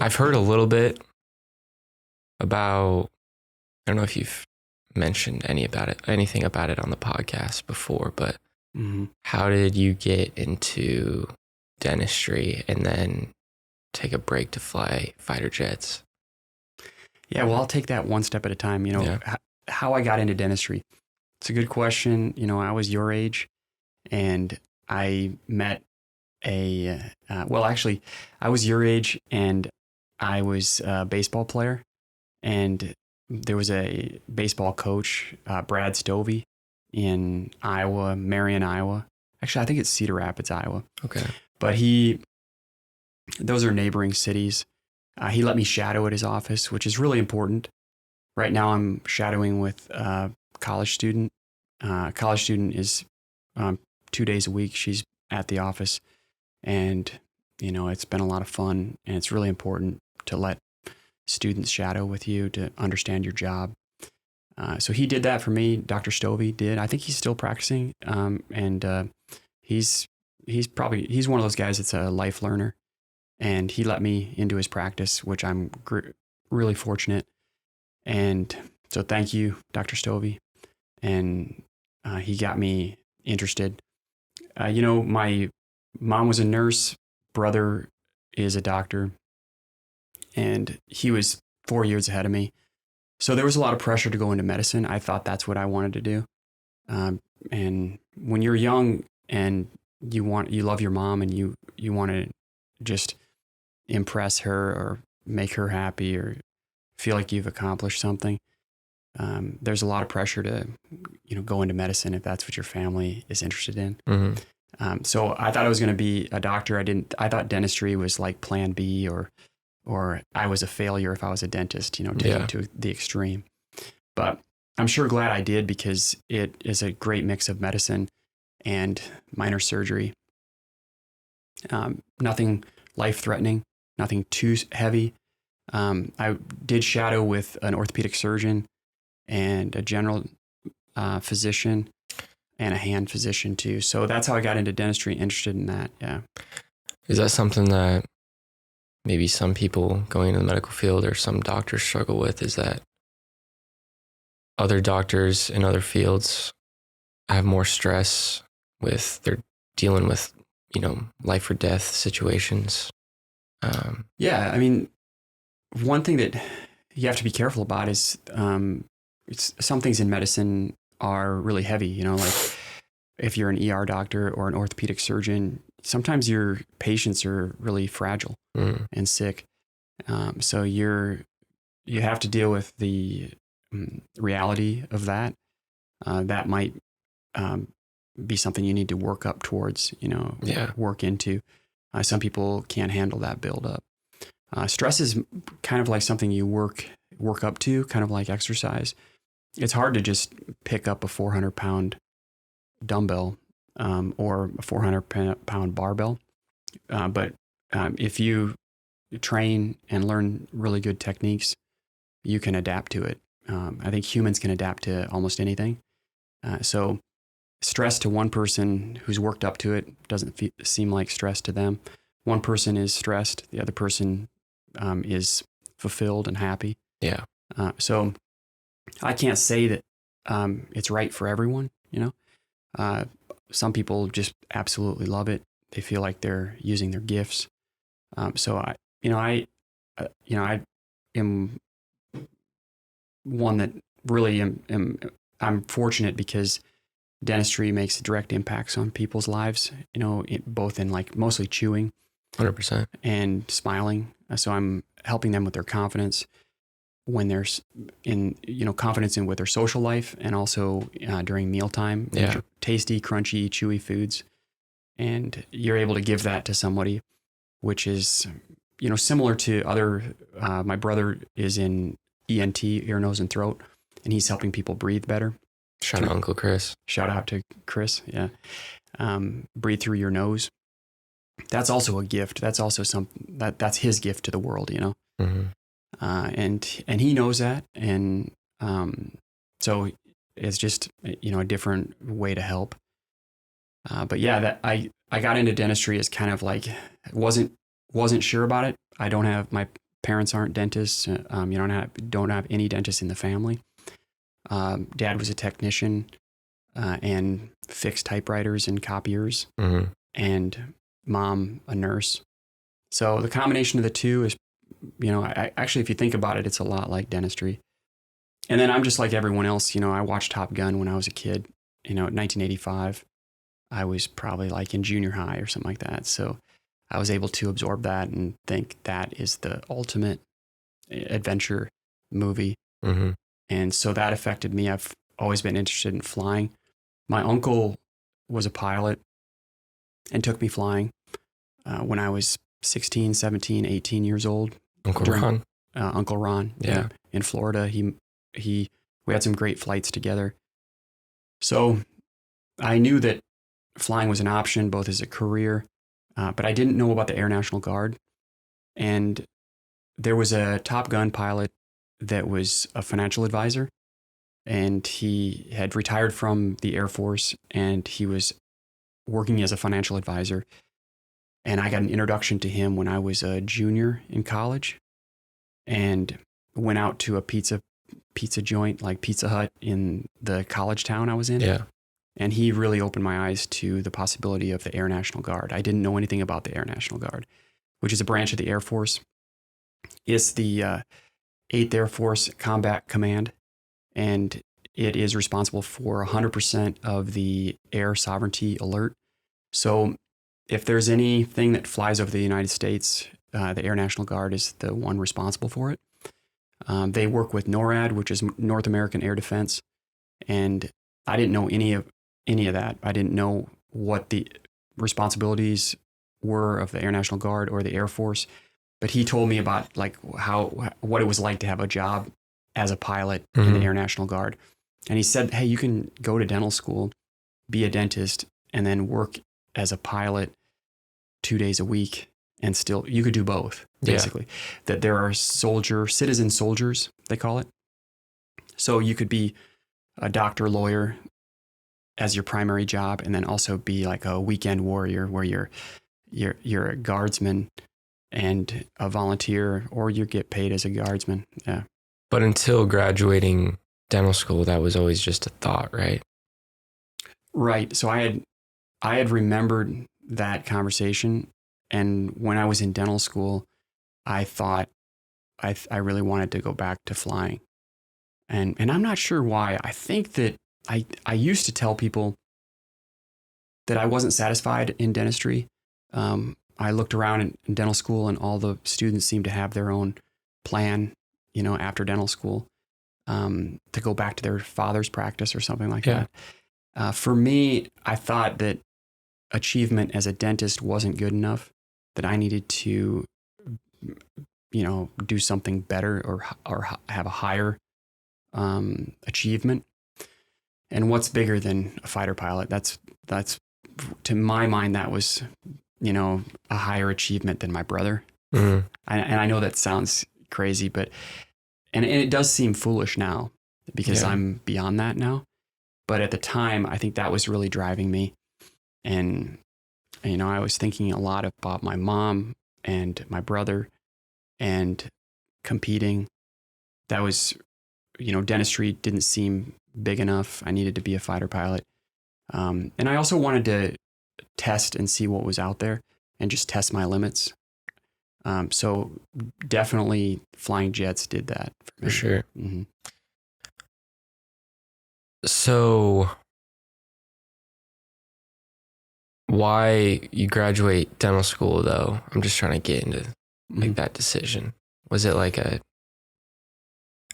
I've heard a little bit about, I don't know if you've mentioned anything about it on the podcast before, but how did you get into dentistry and then take a break to fly fighter jets? Yeah, well, I'll take that one step at a time. How I got into dentistry. It's a good question. I was your age and I met actually, I was your age and I was a baseball player, and there was a baseball coach, Brad Stovey, in Iowa, Marion, Iowa. Actually, I think it's Cedar Rapids, Iowa. Okay. But those are neighboring cities. He let me shadow at his office, which is really important. Right now I'm shadowing with a college student. College student is 2 days a week. She's at the office, and it's been a lot of fun, and it's really important to let students shadow with you to understand your job. So he did that for me. Dr. Stovey did. I think he's still practicing, and he's one of those guys that's a life learner, and he let me into his practice, which I'm really fortunate. And so thank you, Dr. Stovey. And he got me interested. My mom was a nurse, brother is a doctor, and he was 4 years ahead of me. So there was a lot of pressure to go into medicine. I thought that's what I wanted to do. And when you're young and you love your mom and you want to just impress her or make her happy or feel like you've accomplished something, there's a lot of pressure to, go into medicine if that's what your family is interested in. Mm-hmm. So I thought I was going to be a doctor. I thought dentistry was like plan B, or I was a failure if I was a dentist, taken to the extreme. But I'm sure glad I did, because it is a great mix of medicine and minor surgery. Nothing life-threatening, nothing too heavy. I did shadow with an orthopedic surgeon and a general physician and a hand physician too. So that's how I got into dentistry, interested in that. Yeah. Is that something that maybe some people going into the medical field or some doctors struggle with, is that other doctors in other fields have more stress they're dealing with, life or death situations? Yeah. I mean, one thing that you have to be careful about is some things in medicine are really heavy, like if you're an ER doctor or an orthopedic surgeon, sometimes your patients are really fragile and sick. So you have to deal with the reality of that. That might be something you need to work up towards, work into. Some people can't handle that buildup. Stress is kind of like something you work up to, kind of like exercise. It's hard to just pick up a 400-pound dumbbell or a 400-pound barbell. But if you train and learn really good techniques, you can adapt to it. I think humans can adapt to almost anything. So stress to one person who's worked up to it doesn't seem like stress to them. One person is stressed, the other person is fulfilled and happy. Yeah. So I can't say that it's right for everyone. Some people just absolutely love it. They feel like they're using their gifts. So I am one that really I'm fortunate, because dentistry makes direct impacts on people's lives, both in like mostly chewing 100% and smiling. So I'm helping them with their confidence when they're confidence with their social life, and also during mealtime. Yeah. Tasty, crunchy, chewy foods. And you're able to give that to somebody, which is, similar to other, my brother is in ENT, ear, nose, and throat, and he's helping people breathe better. Shout out Uncle Chris. Shout out to Chris. Yeah. Breathe through your nose. That's also a gift. That's also that's his gift to the world, Mm-hmm. And he knows that. And, so it's just, a different way to help. But yeah, that I got into dentistry as kind of like, wasn't sure about it. I don't have parents aren't dentists. You don't have any dentists in the family. Dad was a technician and fixed typewriters and copiers, Mm-hmm. and mom a nurse. So the combination of the two is, actually, if you think about it, it's a lot like dentistry. And then I'm just like everyone else. I watched Top Gun when I was a kid. In 1985, I was probably like in junior high or something like that. So I was able to absorb that and think that is the ultimate adventure movie. Mm-hmm. And so that affected me. I've always been interested in flying. My uncle was a pilot and took me flying when I was 16, 17, 18 years old. Uncle During- Ron. Uncle Ron. Yeah. In Florida. We had some great flights together. So I knew that flying was an option, both as a career, but I didn't know about the Air National Guard. And there was a Top Gun pilot that was a financial advisor, and he had retired from the Air Force, and he was working as a financial advisor. And I got an introduction to him when I was a junior in college, and went out to a pizza joint like Pizza Hut in the college town I was in. Yeah. And he really opened my eyes to the possibility of the Air National Guard. I didn't know anything about the Air National Guard, which is a branch of the Air Force. It's the 8th Air Force Combat Command, and it is responsible for 100% of the air sovereignty alert. So if there's anything that flies over the United States, the Air National Guard is the one responsible for it. They work with NORAD, which is North American Air Defense, and I didn't know any of that. I didn't know what the responsibilities were of the Air National Guard or the Air Force, but he told me about like what it was like to have a job as a pilot in the Air National Guard. And he said, hey, you can go to dental school, be a dentist, and then work as a pilot 2 days a week, and still you could do both, basically. Yeah. That there are citizen soldiers, they call it. So you could be a doctor, lawyer as your primary job, and then also be like a weekend warrior where you're a guardsman and a volunteer, or you get paid as a guardsman. Yeah. But until graduating dental school, that was always just a thought, right? Right. So I had remembered that conversation, and when I was in dental school, I thought I really wanted to go back to flying. And I'm not sure why. I think that I used to tell people that I wasn't satisfied in dentistry. I looked around in dental school, and all the students seemed to have their own plan, after dental school, to go back to their father's practice or something like that. For me, I thought that achievement as a dentist wasn't good enough, that I needed to, do something better or have a higher achievement. And what's bigger than a fighter pilot? That's to my mind, that was, a higher achievement than my brother. Mm-hmm. And I know that sounds crazy, but, and it does seem foolish now because I'm beyond that now. But at the time, I think that was really driving me. And, I was thinking a lot about my mom and my brother and competing. That was, dentistry didn't seem big enough. I needed to be a fighter pilot. And I also wanted to test and see what was out there and just test my limits. So definitely flying jets did that for me. For sure. Mm-hmm. So why you graduate dental school though? I'm just trying to get into like that decision. Was it like a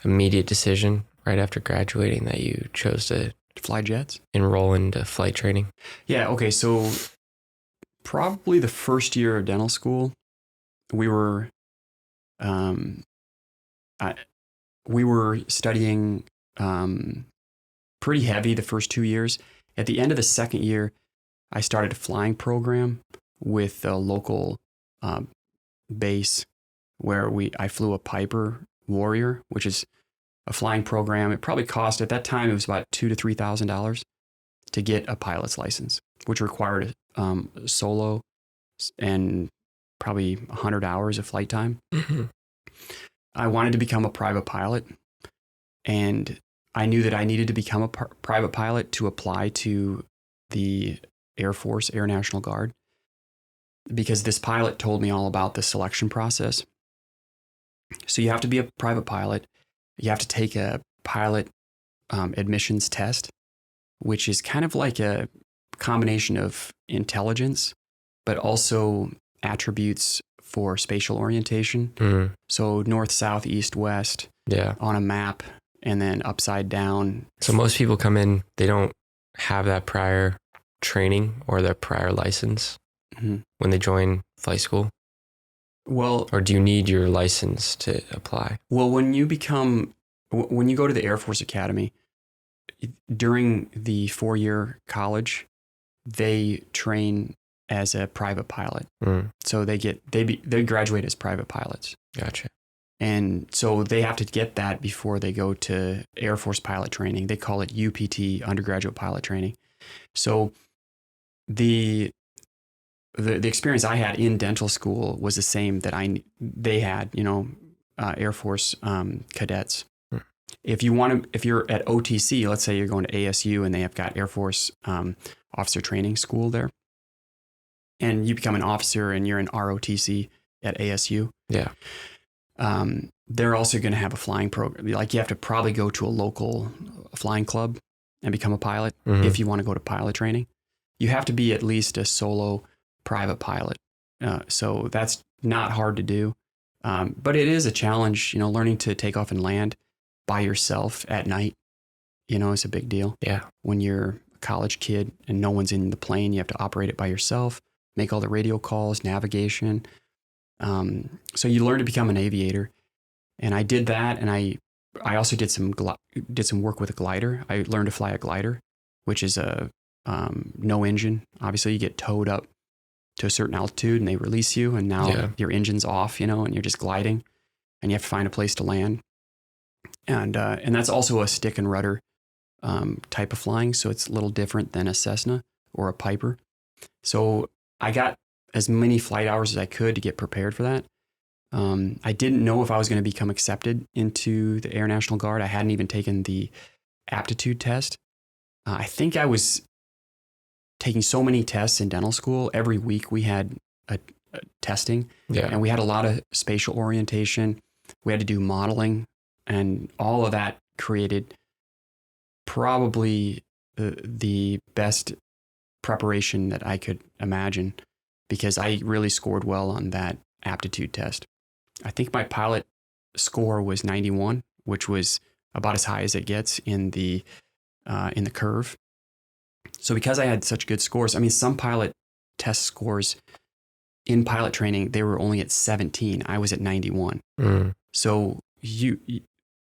immediate decision right after graduating that you chose to fly jets, enroll into flight training? Yeah. Okay. So probably the first year of dental school, we were studying pretty heavy the first 2 years. At the end of the second year, I started a flying program with a local base where I flew a Piper Warrior, which is a flying program. It probably cost, at that time, it was about $2,000 to $3,000 to get a pilot's license, which required solo and probably 100 hours of flight time. Mm-hmm. I wanted to become a private pilot, and I knew that I needed to become a private pilot to apply to the Air Force, Air National Guard, because this pilot told me all about the selection process. So you have to be a private pilot. You have to take a pilot admissions test, which is kind of like a combination of intelligence, but also attributes for spatial orientation. So north, south, east, west, on a map, and then upside down. So most people come in, they don't have that prior training or their prior license when they join flight school. Well, or do you need your license to apply? Well, when you go to the Air Force Academy, during the 4-year college, they train as a private pilot. So they graduate as private pilots. Gotcha. And so they have to get that before they go to Air Force pilot training. They call it UPT, undergraduate pilot training. So the experience I had in dental school was the same that they had, Air Force cadets. If you're at OTC, let's say you're going to ASU and they have got Air Force officer training school there, and you become an officer and you're in ROTC at ASU. Yeah. They're also going to have a flying program. Like you have to probably go to a local flying club and become a pilot if you want to go to pilot training. You have to be at least a solo private pilot. So that's not hard to do. But it is a challenge, learning to take off and land by yourself at night, is a big deal. Yeah. When you're a college kid and no one's in the plane, you have to operate it by yourself, make all the radio calls, navigation. So you learn to become an aviator. And I did that. And I also did some work with a glider. I learned to fly a glider, which is a no engine. Obviously you get towed up to a certain altitude and they release you, and now your engine's off, and you're just gliding and you have to find a place to land. And that's also a stick and rudder type of flying. So it's a little different than a Cessna or a Piper. So I got as many flight hours as I could to get prepared for that. I didn't know if I was going to become accepted into the Air National Guard. I hadn't even taken the aptitude test. I think I was taking so many tests in dental school. Every week we had a testing, and we had a lot of spatial orientation. We had to do modeling, and all of that created probably the best preparation that I could imagine, because I really scored well on that aptitude test. I think my pilot score was 91, which was about as high as it gets in the curve. So because I had such good scores, some pilot test scores in pilot training, they were only at 17. I was at 91. So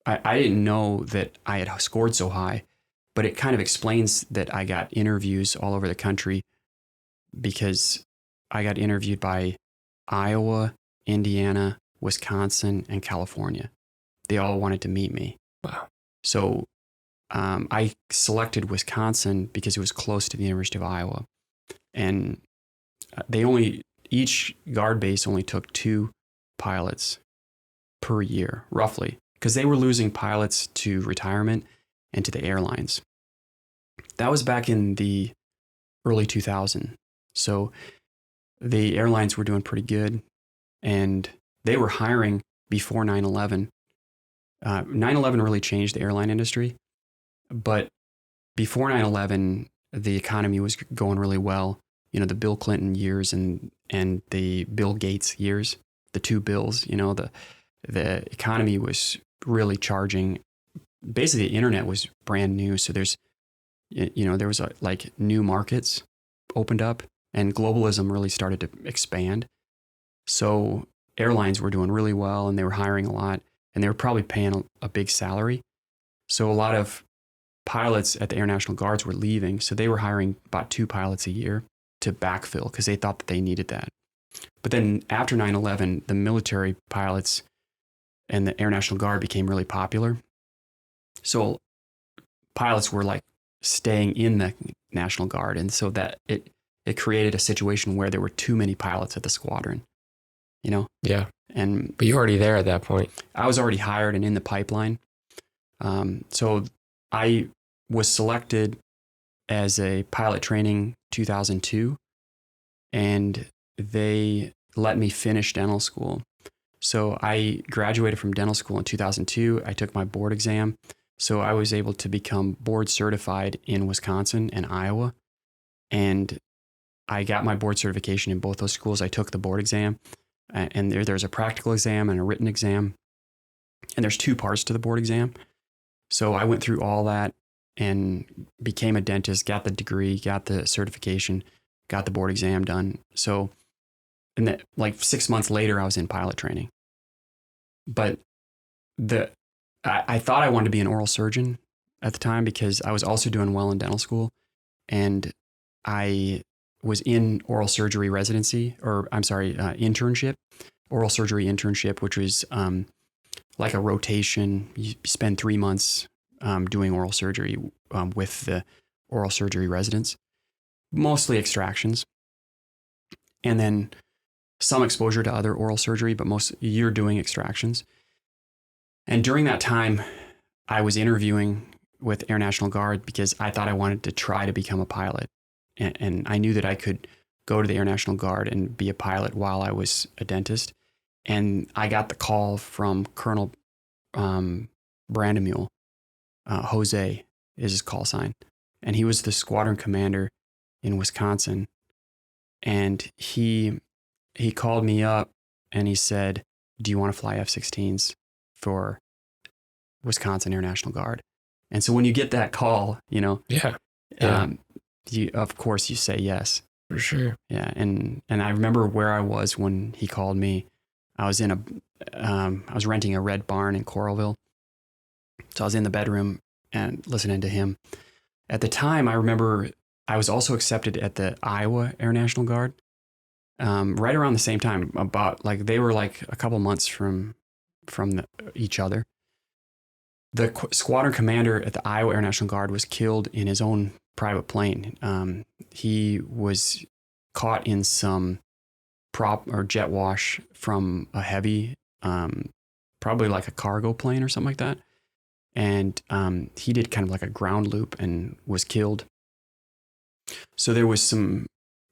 I didn't know that I had scored so high, but it kind of explains that I got interviews all over the country, because I got interviewed by Iowa, Indiana, Wisconsin, and California. They all wanted to meet me. Wow. So I selected Wisconsin because it was close to the University of Iowa. And each guard base only took 2 pilots per year, roughly, because they were losing pilots to retirement and to the airlines. That was back in the early 2000s. So the airlines were doing pretty good, and they were hiring before 9/11. 9/11 really changed the airline industry, but before 9/11, the economy was going really well. The Bill Clinton years and the Bill Gates years, the 2 Bills, the economy was really charging. Basically, the internet was brand new. So there was new markets opened up, and globalism really started to expand. So airlines were doing really well, and they were hiring a lot, and they were probably paying a big salary. So a lot of pilots at the Air National Guards were leaving. So they were hiring about 2 pilots a year to backfill, because they thought that they needed that. But then after 9/11, the military pilots and the Air National Guard became really popular. So pilots were like staying in the National Guard. And so that it created a situation where there were too many pilots at the squadron, Yeah. And But you're already there at that point. I was already hired and in the pipeline. So I was selected as a pilot training 2002, and they let me finish dental school. So I graduated from dental school in 2002. I took my board exam. So I was able to become board certified in Wisconsin and Iowa. And I got my board certification in both those schools. I took the board exam, and there's a practical exam and a written exam. And there's 2 parts to the board exam. So I went through all that and became a dentist, got the degree, got the certification, got the board exam done. So, and that, like 6 months later, I was in pilot training. But I thought I wanted to be an oral surgeon at the time because I was also doing well in dental school, and I was in oral surgery residency, internship, oral surgery internship, which was like a rotation. You spend 3 months doing oral surgery with the oral surgery residents, mostly extractions, and then some exposure to other oral surgery, but most you're doing extractions. And during that time, I was interviewing with Air National Guard because I thought I wanted to try to become a pilot. And I knew that I could go to the Air National Guard and be a pilot while I was a dentist. And I got the call from Colonel Brandemule. Jose is his call sign. And he was the squadron commander in Wisconsin. And he called me up and he said, "Do you want to fly F-16s for Wisconsin Air National Guard?" And so when you get that call, Yeah. Of course you say yes. For sure. Yeah. And I remember where I was when he called me. I was I was renting a red barn in Coralville. So I was in the bedroom and listening to him. At the time, I remember I was also accepted at the Iowa Air National Guard. Right around the same time, they were like a couple months from each other. The squadron commander at the Iowa Air National Guard was killed in his own private plane. He was caught in some prop or jet wash from a heavy, probably like a cargo plane or something like that. And he did kind of like a ground loop and was killed. So there was some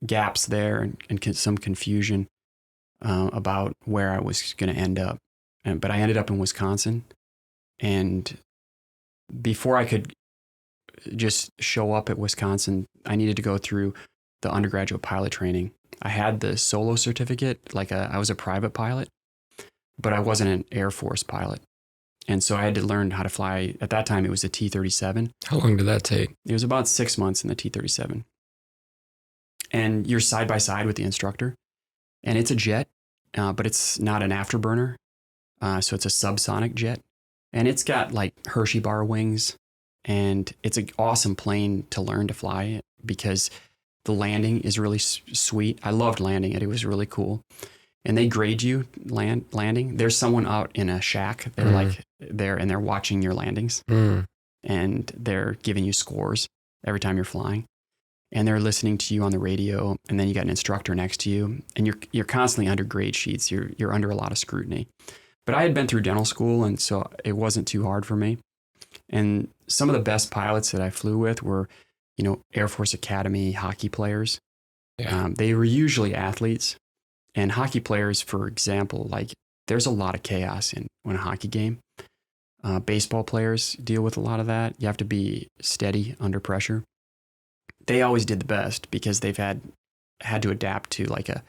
gaps there and some confusion about where I was going to end up. But I ended up in Wisconsin. And before I could just show up at Wisconsin, I needed to go through the undergraduate pilot training. I had the solo certificate, I was a private pilot, but I wasn't an Air Force pilot. And so I had to learn how to fly. At that time, it was a T-37. How long did that take? It was about 6 months in the T-37. And you're side by side with the instructor. And it's a jet, but it's not an afterburner. So it's a subsonic jet. And it's got like Hershey bar wings. And it's an awesome plane to learn to fly because the landing is really sweet. I loved landing it. It was really cool. And they grade you landing. There's someone out in a shack. They're they're watching your landings. And they're giving you scores every time you're flying. And they're listening to you on the radio. And then you got an instructor next to you. And you're constantly under grade sheets. You're under a lot of scrutiny. But I had been through dental school, and so it wasn't too hard for me. And some of the best pilots that I flew with were, Air Force Academy hockey players. Yeah. They were usually athletes. And hockey players, for example, there's a lot of chaos in a hockey game. Baseball players deal with a lot of that. You have to be steady under pressure. They always did the best because they've had to adapt to like a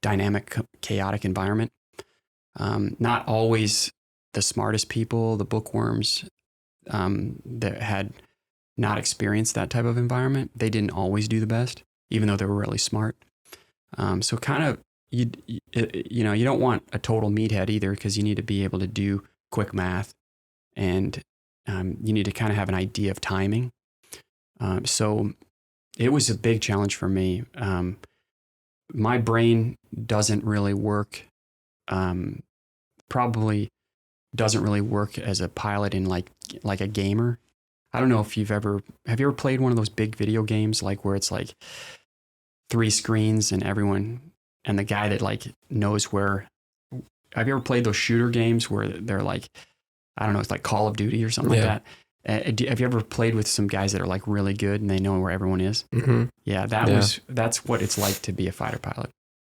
dynamic, chaotic environment. Not always the smartest people, the bookworms that had not experienced that type of environment. They didn't always do the best, even though they were really smart. So kind of, you don't want a total meathead either because you need to be able to do quick math and you need to kind of have an idea of timing. So it was a big challenge for me. My brain doesn't really work. Probably doesn't really work as a pilot in like a gamer. I don't know if have you ever played one of those big video games where it's 3 screens and the guy that knows where have you ever played those shooter games where they're like, I don't know, it's like Call of Duty or something like that? Have you ever played with some guys that are like really good and they know where everyone is? Mm-hmm. Yeah, that's what it's like to be a fighter pilot.